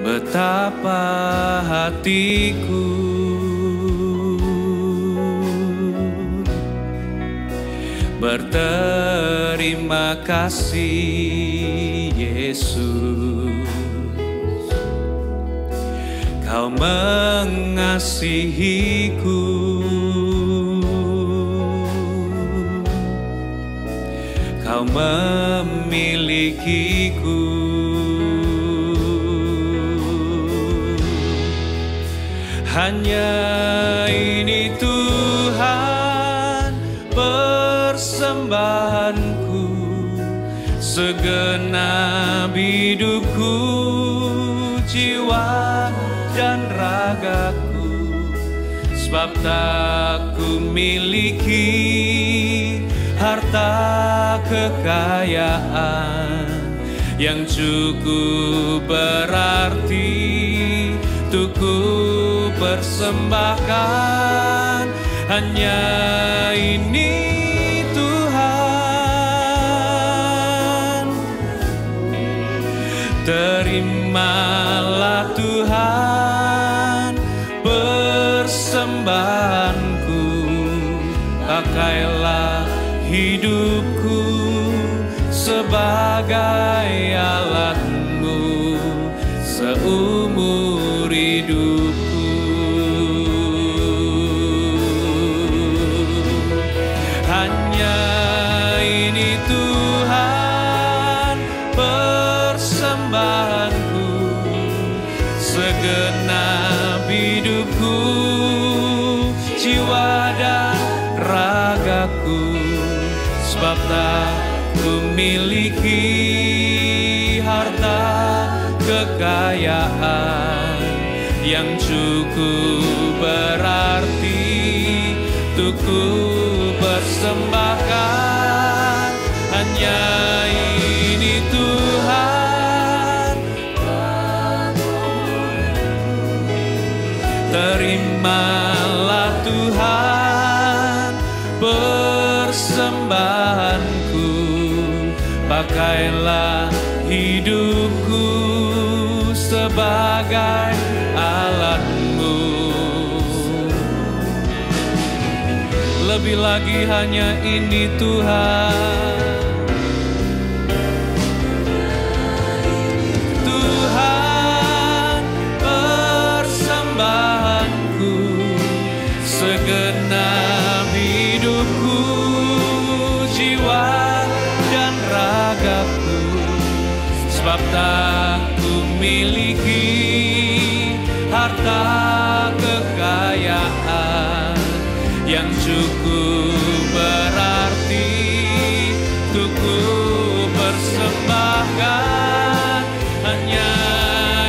betapa hatiku berterima kasih, Yesus. Kau mengasihiku, Kau memilikiku. Hanya ini Tuhan persembahanku, segenap hidupku, jiwa dan ragaku. Sebab tak ku miliki harta kekayaan yang cukup berarti untuk ku persembahkan. Hanya ini Tuhan, terimalah Tuhan persembahanku. Pakailah hidupku sebagai alat-Mu seumur hidupku. Hanya ini Tuhan persembahanku, segenap hidupku, jiwa dan ragaku. Sebab tak ku miliki harta kekayaan yang cukup berarti untuk ku persembahkan. Hanya ini Tuhan, terimalah Tuhan persembahanku. Pakailah hidupku sebagai alat-Mu. Lebih lagi hanya ini Tuhan, Tuhan persembahanku, segenap hidupku, jiwa dan ragaku. Sebab tak ku miliki harta kekayaan yang cukup berarti untuk ku persembahkan. Hanya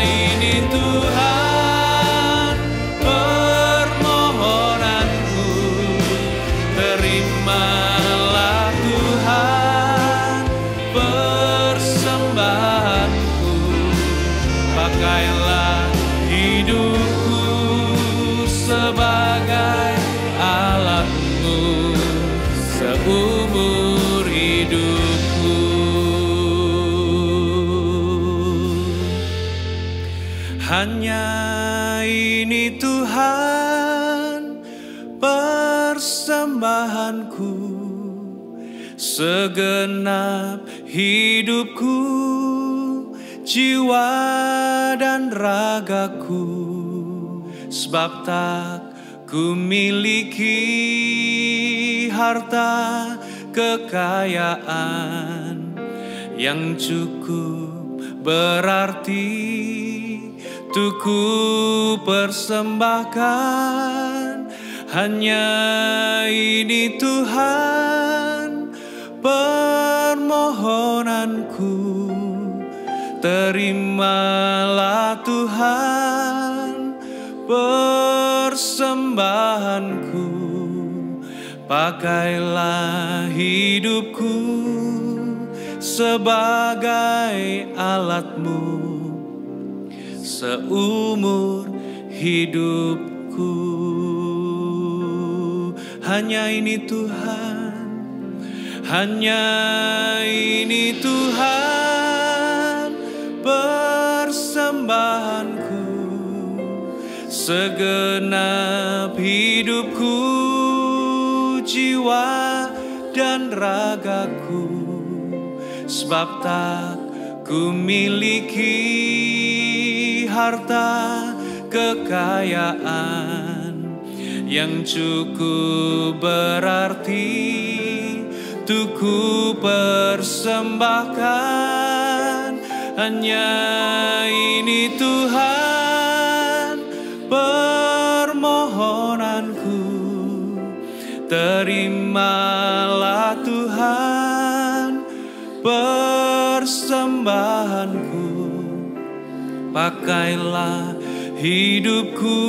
ini Tuhan permohonanku, terimalah Tuhan persembahanku. Pakailah hidupku sebagai alat-Mu seumur hidupku. Hanya ini Tuhan persembahanku, segenap hidupku, jiwa dan ragaku. Sebab tak ku miliki harta kekayaan yang cukup berarti untuk ku persembahkan. Hanya ini Tuhan permohonanku, terimalah Tuhan persembahanku. Pakailah hidupku sebagai alat-Mu seumur hidupku. Hanya ini Tuhan, hanya ini Tuhan persembahan segenap hidupku, jiwa dan ragaku, sebab tak ku miliki harta kekayaan yang cukup berarti untuk ku persembahkan. Hanya ini Tuhan permohonanku, terimalah Tuhan persembahanku. Pakailah hidupku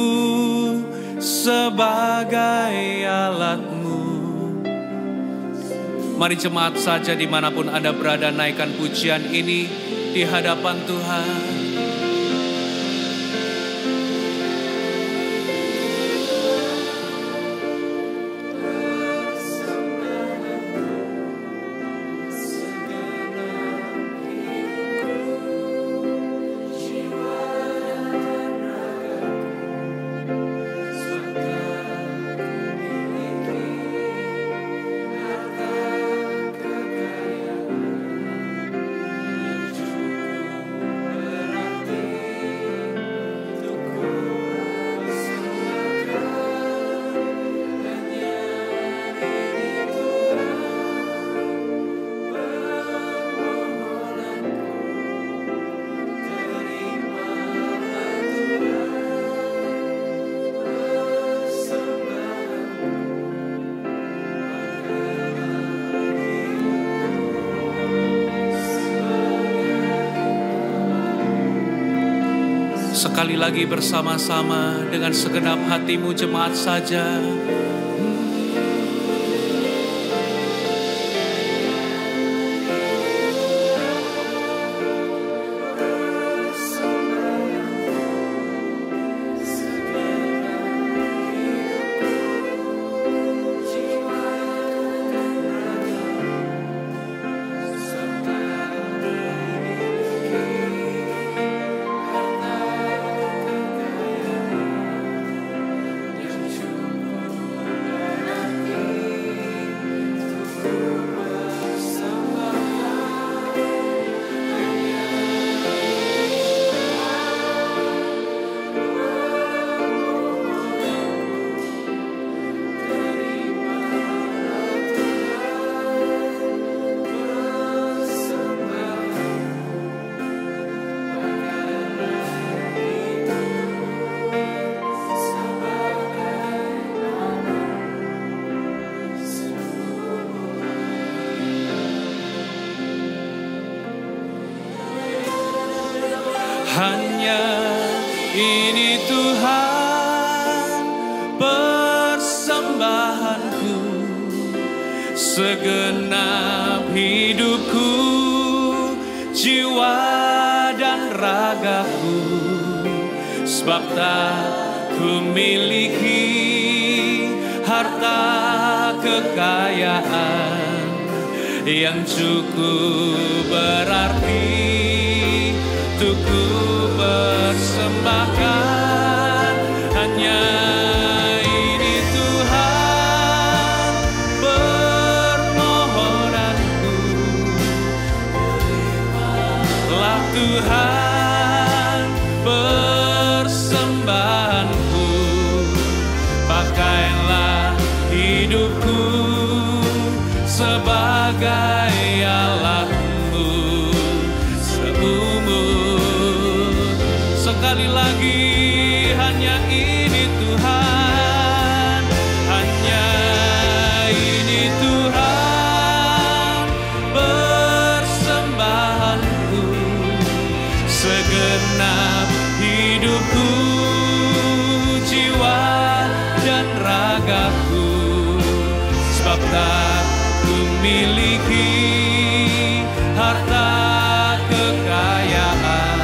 sebagai alat-Mu. Mari jemaat saja dimanapun Anda berada, naikkan pujian ini di hadapan Tuhan. Sekali lagi bersama-sama dengan segenap hatimu jemaat saja. Hanya ini Tuhan persembahanku, segenap hidupku, jiwa dan ragaku, sebab tak ku miliki harta kekayaan yang cukup berarti untuk ku persembahkan. Hanya ini Tuhan permohonanku, terimalah Tuhan persembahanku. Pakailah hidupku sebagai alat-Mu seumur. Sekali lagi, hanya ini Tuhan, hanya ini Tuhan persembahanku, segenap hidupku, jiwa dan ragaku, sebab tak ku miliki harta kekayaan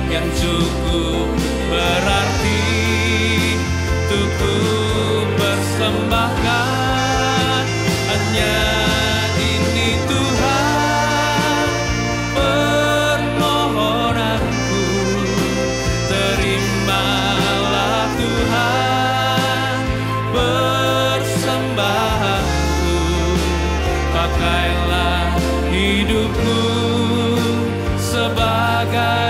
yang cukup berarti untuk ku persembahkan. Hanya ini Tuhan permohonanku, terimalah hidupku sebagai